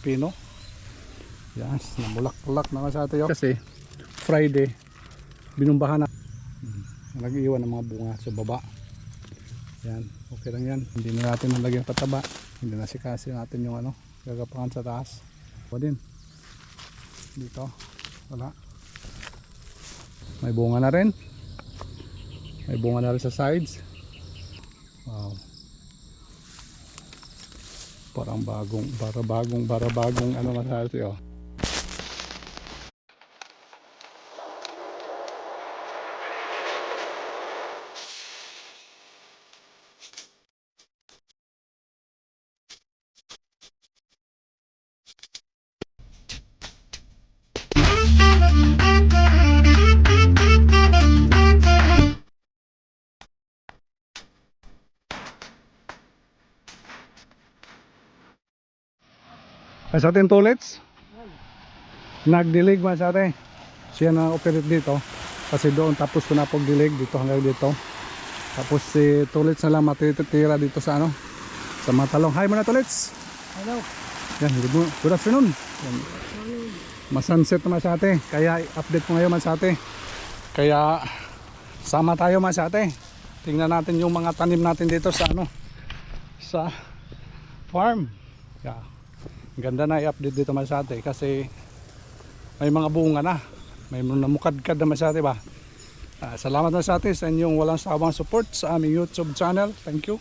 pino. Yan, namulak-ulak na masate yun. Kasi Friday, binumbahan na. Nag-iwan ng mga bunga sa baba. Yan, okay lang yan. Hindi na natin nalagyan pataba. Hindi na sikasi natin yung ano, gagapangan sa taas. O din. Dito, wala. May bunga na rin. May bunga na rin sa sides. Wow. Parang bagong ano masate oh. Ay sa ating toilets nagdilig man sa atin siya na operate dito kasi doon tapos ko na pagdilig dito hanggang dito tapos si toilets na lang matitira dito sa ano sa mga talong. Hi muna toilets. Hello. Yan, good afternoon. Yan. Masunset naman sa atin kaya update ko ngayon man sa atin kaya sama tayo man sa atin. Tingnan natin yung mga tanim natin dito sa ano sa farm. Yeah. Ganda na i-update dito masate kasi may mga bunga na, may namukadkad na masate ba. Salamat masate sa inyong walang sawang support sa aming YouTube channel. Thank you.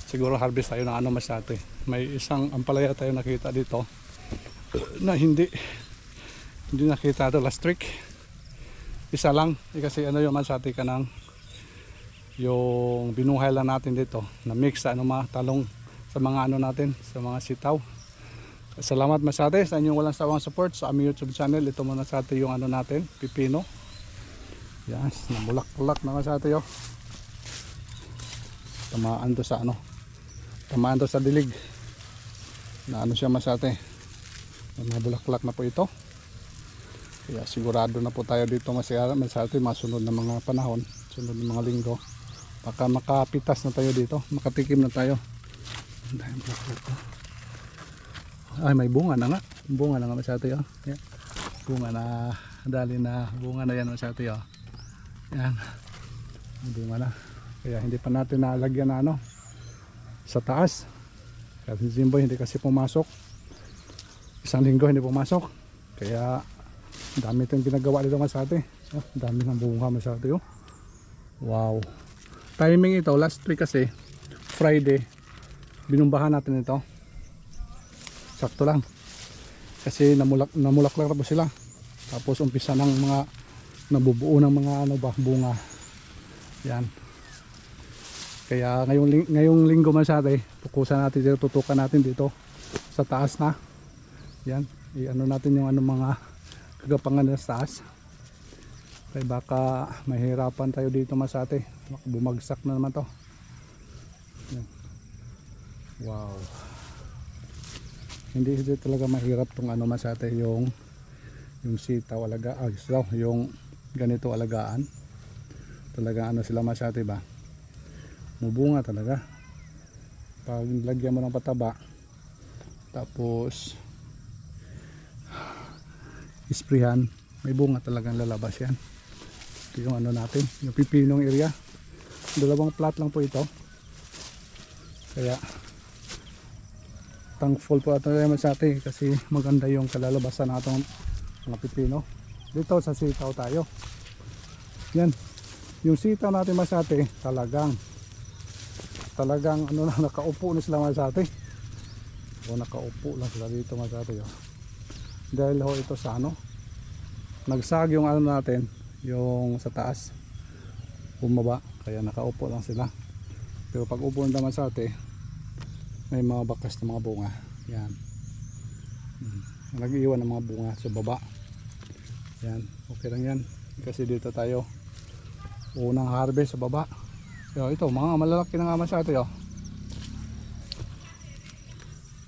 Siguro harvest tayo ng ano masate. May isang ampalaya tayo nakita dito na hindi nakita ito last week. Isa lang kasi ano yung masate ka ng yung binuhay lang natin dito na mix sa ano mga talong sa mga ano natin sa mga sitaw. Salamat masate sa inyong walang sawang support sa aming YouTube channel. Ito muna sa atin yung ano natin, pipino. Yes, namulak-ulak na masate yo. Tamaan to sa ano. Tamaan to sa dilig. Na ano siya masate. Namulak-ulak na po ito. Kaya sigurado na po tayo dito masate masunod na mga panahon, sunod na mga linggo. Baka makapitas na tayo dito, makatikim na tayo. Dahil bulak-ulak. Ay may bunga na nga. Bunga na nga masate oh. Yan. Bunga na dali na bunga na yan masate oh. Yan. Bunga na. Kaya hindi pa natin nalagyan na ano sa taas. Kasi si Jimboy hindi kasi pumasok. Isang linggo hindi pumasok. Kaya dami itong ginagawa dito masate. Oh, dami ng bunga masate oh. Wow. Timing ito last week kasi Friday. Binumbahan natin ito. Sakto lang kasi namulaklak na po sila tapos umpisa ng mga nabubuo ng mga ano ba bunga yan kaya ngayong linggo masate tukusan natin dito, tutukan natin dito sa taas na yan i-ano natin yung ano mga kagapangan sa taas kaya baka mahirapan tayo dito masate bumagsak na naman to yan. Wow. Hindi talaga mahirap tong ano masate yung sitaw yung ganito alagaan. Talaga ano sila masate ba? Mubunga talaga. Pag lagyan mo ng pataba tapos isprihan, may bunga talagang lalabas yan. Ito yung ano natin, yung pipinong area. Dalawang plat lang po ito. Kaya thankful po at naman sa atin kasi maganda yung kalalabasan natong mga pipino. Dito sa sitaw tayo. Yan. Yung sitaw natin masate talagang ano na nakaupo na sila masate. O nakaupo lang sila dito masate yo. Dahil ho ito sa ano nagsag yung ano natin yung sa taas bumaba kaya nakaupo lang sila. Pero pag upo naman masate may mga bakas na mga bunga yan nag-iwan ng mga bunga sa baba yan okay lang yan kasi dito tayo unang harvest sa baba yo, ito mga malalaki na nga sa atin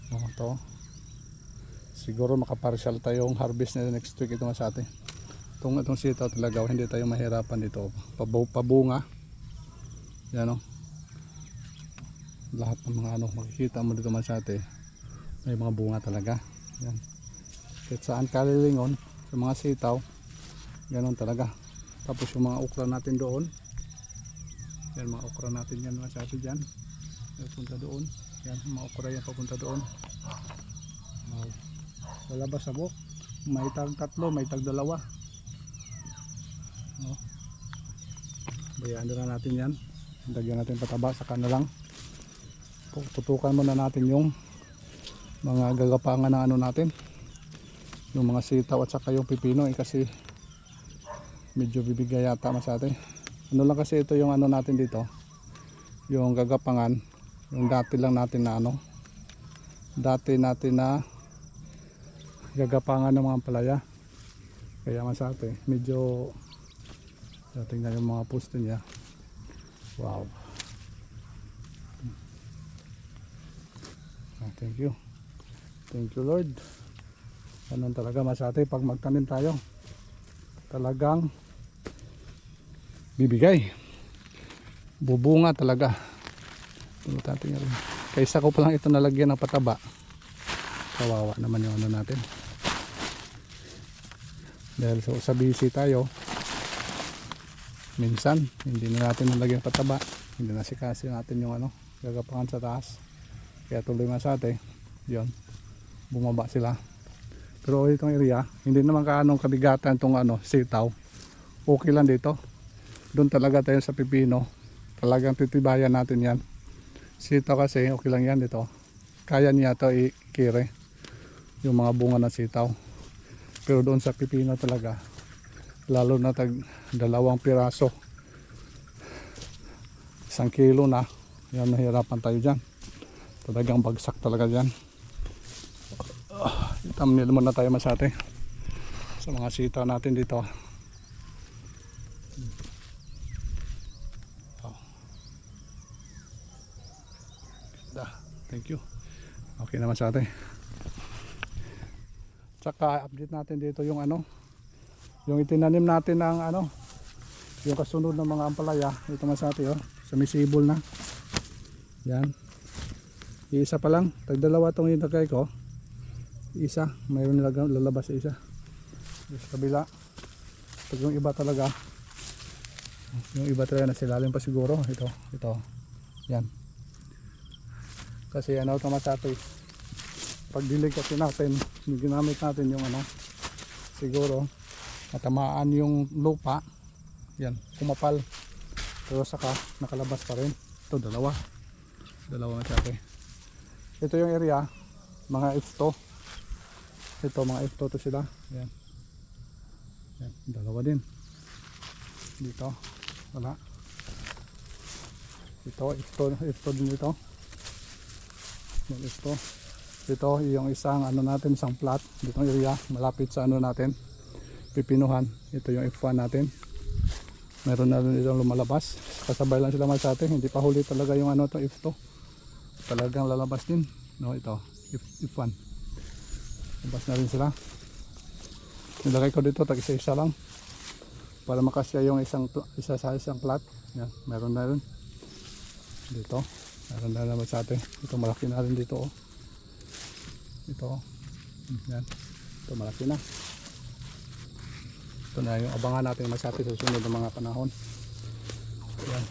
ito siguro makapartial tayong harvest na next week ito sa atin itong sitaw talaga hindi tayo mahirapan dito pabunga yan o lahat ng mga ano makikita mo dito masate may mga bunga talaga. Yan. Kahit saan kalilingon, sa mga sitaw, ganon talaga. Tapos yung mga okra natin doon, yan mga okra natin yan, masabi dyan, papunta doon. Yan, mga okra yan papunta doon. Lalabas sa buhok, may tag 3, may tag 2. Bayaan na natin yan. Lagyan natin pataba, saka na lang tutukan muna natin yung mga gagapangan ng ano natin, yung mga sitaw at saka yung pipino kasi medyo bibigay yata masate. Ano lang kasi ito yung ano natin dito, yung gagapangan, yung dati lang natin na ano, dati natin na gagapangan ng mga palaya, kaya masate medyo tingnan yung mga pusto niya. Wow. Thank you. Thank you Lord. Ganun talaga masate pag magtanim tayo. Talagang bibigay. Bubunga talaga. Kaysa ko pa lang ito nalagyan ng pataba. Kawawa naman yung ano natin. Dahil sa busy tayo, minsan hindi na natin nalagyan pataba, hindi na sikasi natin yung ano, gagapangan sa taas, kaya tuloy masate yun, bumaba sila. Pero itong area hindi naman kaanong kabigatan itong ano, sitaw, okay lang dito. Doon talaga tayo sa pipino, talagang titibayan natin yan. Sitaw kasi okay lang yan dito, kaya niya ito ikire yung mga bunga ng sitaw. Pero doon sa pipino talaga, lalo na tag 2 piraso, 1 kilo na yan, nahirapan tayo dyan. Talagang bagsak talaga dyan. Thumbnail muna tayo masate sa mga sitaw natin dito. Thank you. Okay naman masate. Tsaka update natin dito yung ano, yung itinanim natin ng ano, yung kasunod ng mga ampalaya. Ito masate oh, sumisibol na yan. Isa pa lang, tag 2 itong inagay ko, isa, mayroon lalabas sa isa sa kabila. Pag yung iba talaga, yung iba talaga nasa ilalim pa siguro. Ito yan, kasi ano ito masate, pag dilig kasi natin, ginamit natin yung ano, siguro matamaan yung lupa, yan, kumapal, pero saka nakalabas pa rin. Ito dalawa masate. Ito yung area, mga F2, ito mga F2 to sila, yan, yan, dalawa din dito, wala. Ito F2 din dito, yung F2. Ito yung isang ano natin, isang plot dito area malapit sa ano natin, pipinuhan. Ito yung F1 natin, meron na rin itong lumalabas, kasabay lang sila masate, hindi pa huli talaga yung ano to F2, talagang lalabas din no. Ito F1, labas na rin sila. Nilagay ko dito tag isa lang para makasya yung isa sa isang plot. Yan, meron na rin dito, meron na naman sa atin. Ito malaki na rin dito oh. Ito yan, ito malaki na. Ito na yung abangan natin masate sa susunod ng mga panahon. Yan,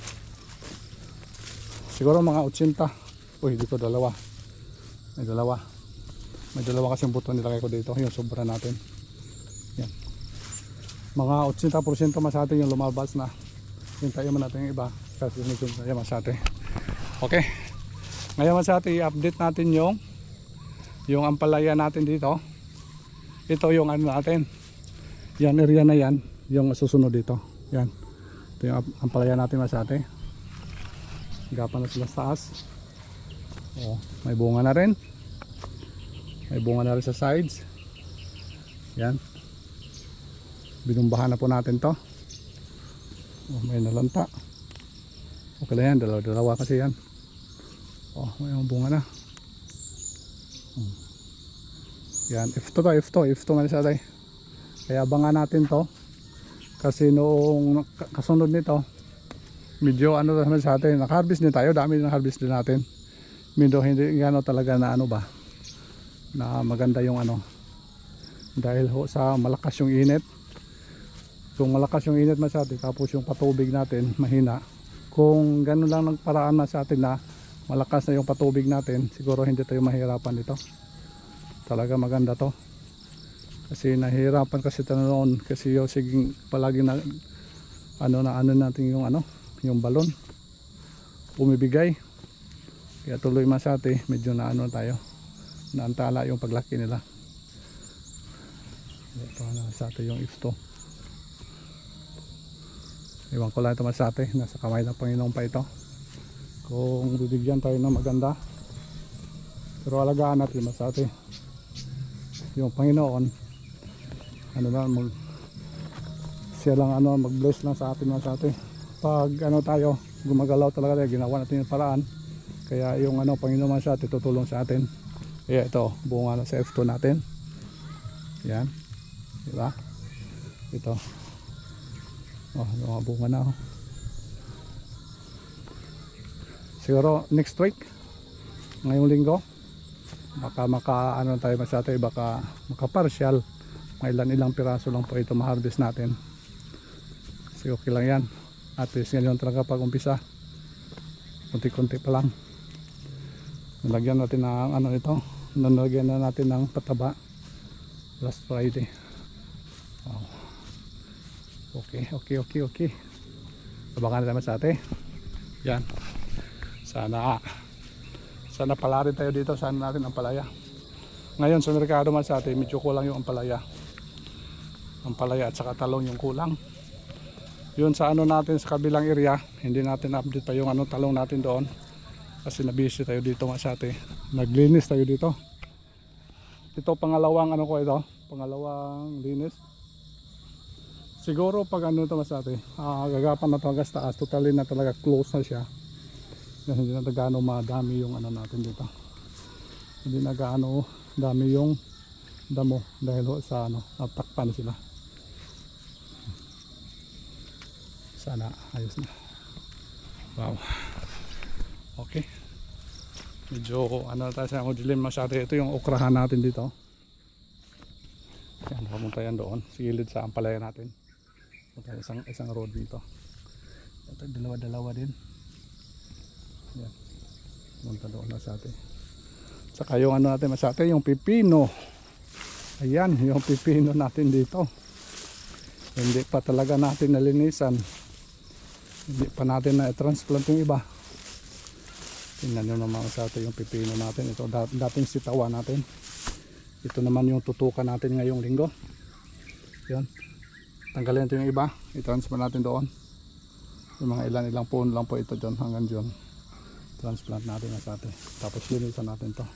siguro mga 80. Uy, dito may dalawa kasing buto nilagay ko dito, yung sobra natin. Yan, mga 80% masate yung lumabas na. Hintayin mo natin yung iba kasi medyo masate. Okay, ngayon masate i-update natin yung ampalaya natin dito. Ito yung ano natin, yan area na yan, yung susunod dito. Yan, ito yung ampalaya natin masate. Gapan na sila sa taas. Oh, may bunga na rin. May bunga na rin sa sides. Yan. Binumbahan na po natin to. Oh, may nalanta. Okay lang yan, dalawa kasi yan. Oh, may bunga na. Yan, F2 man siya tayo. Kaya abangan natin to. Kasi noong kasunod nito, medyo ano naman sa atin, naka-harvest din tayo, dami ng harvest din natin. Medyo hindi gano talaga na ano ba, na maganda yung ano, dahil ho sa malakas yung init. Kung malakas yung init masyado tapos yung patubig natin mahina, kung ganun lang ng paraan na sa atin na malakas na yung patubig natin, siguro hindi tayo mahirapan dito. Talaga maganda to, kasi nahihirapan kasi tayo noon kasi yung siging palagi na ano natin yung ano, yung balon bumibigay, kaya tuloy masate medyo na ano tayo, naantala yung paglaki nila. Ito na masate yung ifto, iwan ko lang ito masate, nasa kamay ng Panginoon pa ito kung bibigyan tayo ng maganda, pero alagaan natin masate yung Panginoon. Ano na, siya lang ano, mag-bless lang sa atin masate. Pag ano tayo, gumagalaw talaga tayo, ginawa natin yung paraan, kaya yung ano, Panginoon masate tutulong sa atin. Kaya ito, bunga na sa F2 natin. Yan, diba? Ito, oh, yung mga bunga na, oh. Siguro next week, ngayong linggo, baka ano tayo masate, baka makaparsyal. May ilang piraso lang po ito ma-harvest natin. Kasi okay lang yan. At least ngayon talaga pag umpisa, kunti-kunti pa lang. Nalagyan natin ng ano ito, nalagyan na natin ng pataba last Friday. Wow. Okay. Abangan natin masate. Yan. Sana pala rin tayo dito. Sana natin ang palaya. Ngayon sa merkado masate, medyo kulang yung ampalaya. Ampalaya at saka talong yung kulang. Yun sa ano natin sa kabilang area, hindi natin update pa yung ano talong natin doon. Kasi na-busy tayo dito masate. Naglinis tayo dito. Ito pangalawang ano ko ito, pangalawang linis. Siguro pag ano ito masate, gagapan na ito hanggang taas, totally na talaga close na siya. Yan, hindi na gaano madami yung ano natin dito. Hindi na gaano dami yung damo dahil sa ano, natakpan sila. Sana ayos na. Wow. Okay. Medyo ano tayo sa dilim masyado. Ito yung okrahan natin dito. Yan, pamunta yan doon. Sigilid sa ampalaya natin. Punta isang road dito. Ito dalawa din. Yan. Punta doon na sa atin. Saka yung ano natin masate, yung pipino. Ayan, yung pipino natin dito. Hindi pa talaga natin nalinisan. Hindi pa natin na-transplant yung iba. Tingnan nyo naman sa atin yung pipino natin. Ito dating sitawa natin. Ito naman yung tutukan natin ngayong linggo. Yan. Tanggalin natin yung iba. I-transplant natin doon. Yung mga ilang puno lang po ito dyan hanggang dyan. Transplant natin sa atin. Tapos linisan natin to.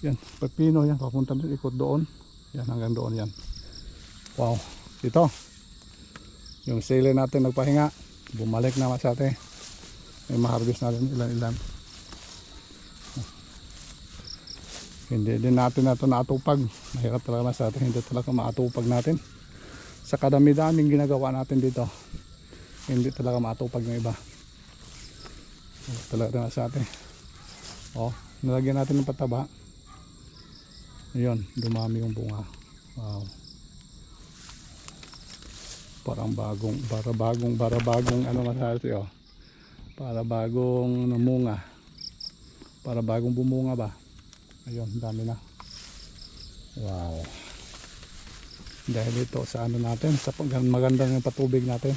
Yan. Pipino yan. Papunta din. Ikot doon. Yan hanggang doon yan. Wow. Ito. Yung sili natin nagpahinga. Bumalik na masate. May ma-harvest natin ilan. Hindi din natin na ito naatupag. Mahirap talaga masate. Hindi talaga maatupag natin. Sa kadami-daming ginagawa natin dito, hindi talaga maatupag ng iba. Talaga masate. Oh, nilagyan natin ng pataba. Ayun, dumami yung bunga. Wow. Parang bagong ano masate, oh. Para bagong namunga. Para bagong bumunga ba. Ayun, dami na. Wow. Dahil ito sa ano natin, sa maganda ng patubig natin.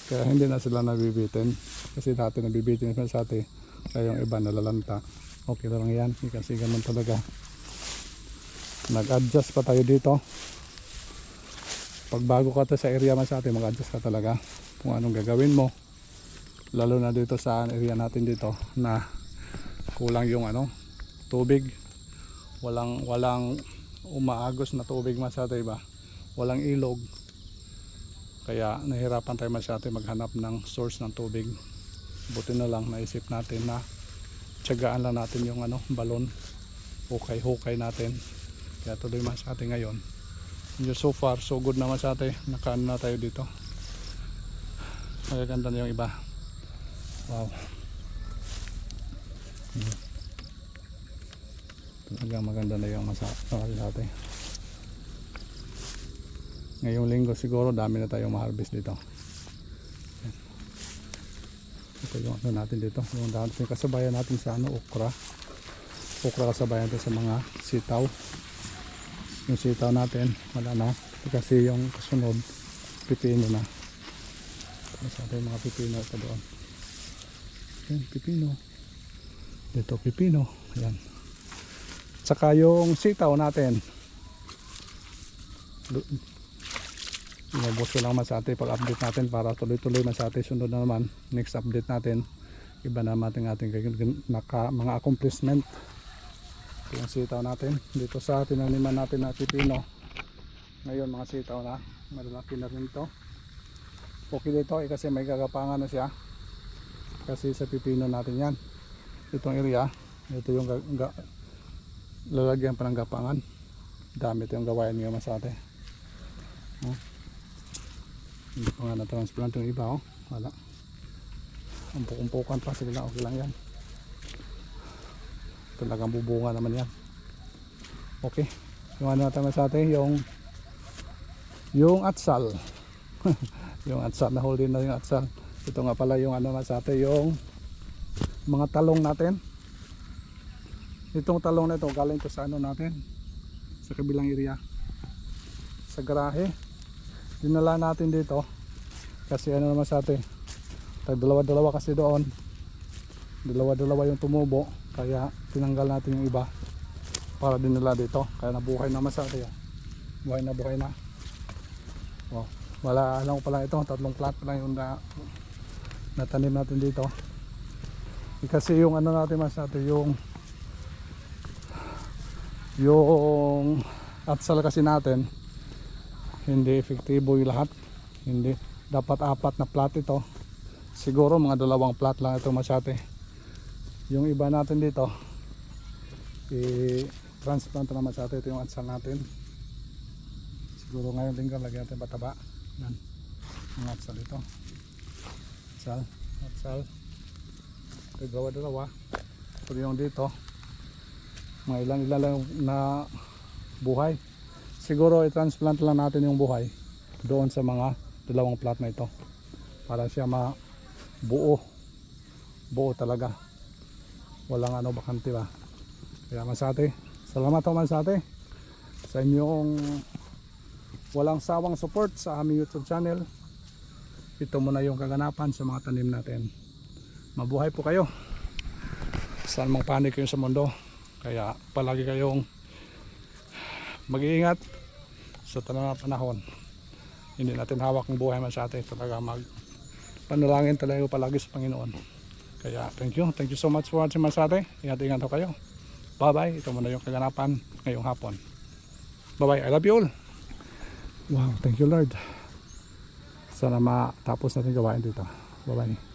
Kaya hindi na sila nabibitin. Kasi dati nabibitin sa atin. Kaya yung iba nalalanta. Okay lang yan. Kasi ganun talaga. Nag-adjust pa tayo dito. Pag bago ka sa area man sa atin, mag-adjust ka talaga. Kung anong gagawin mo. Lalo na dito sa area natin dito. Na kulang yung ano, tubig. Walang umaagos na tubig man sa atin ba. Walang ilog. Kaya nahirapan tayo masyado maghanap ng source ng tubig. Buti na lang naisip natin na tiyagaan lang natin yung ano, balon. Hukay natin. Kaya tuloy masyado ngayon. So far so good naman sa atin. Nakaano na tayo dito. Magaganda na yung iba. Wow. Talagang maganda na yung masate. Ngayong linggo siguro dami na tayong ma-harvest dito. Ito yung ano natin dito, yung dating kasabayan natin sa ano, okra kasabayan natin sa mga sitaw. Yung sitaw natin wala na kasi yung kasunod pipino na. Sa atin mga pipino pa doon. Yan, pipino dito, pipino. Yan, saka yung sitaw natin inubos ko lang masate pag update natin para tuloy-tuloy masate. Sunod na naman next update natin, iba naman ating mga accomplishment. Yung sitaw natin dito sa tinaniman natin na pipino ngayon, mga sitaw na malalaki na rin to. Okay dito kasi may gagapangan na siya kasi sa pipino natin yan. Itong area ito yung lalagyan pa ng gapangan. Dami ito yung gawain ngayon masate. Hindi pa nga na-transplant yung iba, wala. Umpok-umpokan pa sila, okay lang yan. Talagang bubunga naman yan. Okay, yung ano natin sa atin, yung atsal. Yung atsal, nahuli na yung atsal. Ito nga pala yung ano sa atin, yung mga talong natin. Itong talong na ito, galing to sa ano natin, sa kabilang area, sa garahe. Dinala natin dito kasi ano naman sa atin, dalawa-dalawa kasi doon, dalawa-dalawa yung tumubo, kaya tinanggal natin yung iba para dinala dito, kaya nabuhay naman sa atin. Buhay na. Wow. Wala lang ko pala ito, 3 plant pa lang yung natanim natin dito. Kasi yung ano natin mas natin, yung atsal kasi natin hindi efektibo yung lahat. Hindi dapat 4 na plat ito. Siguro mga 2 plat lang ito masyate. Yung iba natin dito i-transplant na masyate. Ito yung atsal natin. Siguro ngayon linggo lagyan natin bataba. Yan, yung atsal ito. Atsal ito, dalawa. Pero yung dito mga ilang lang na buhay. Siguro i-transplant lang natin yung buhay doon sa mga 2 plat na ito para siya buo talaga, walang ano bakante ba. Kaya masate, salamat naman masate sa inyong walang sawang support sa aming YouTube channel. Ito muna yung kaganapan sa mga tanim natin. Mabuhay po kayo, saan mang panig kayo sa mundo, kaya palagi kayong mag-iingat sa tanang panahon. Hindi natin hawak ng buhay man sa atin, talaga panalangin talaga palagi sa Panginoon. Kaya thank you so much for watching man sa atin. Ingat-ingat kayo. Bye bye. Ito muna yung kaganapan ngayong hapon. Bye bye, I love you all. Wow, thank you Lord. Sana matapos natin gawain dito. Bye bye.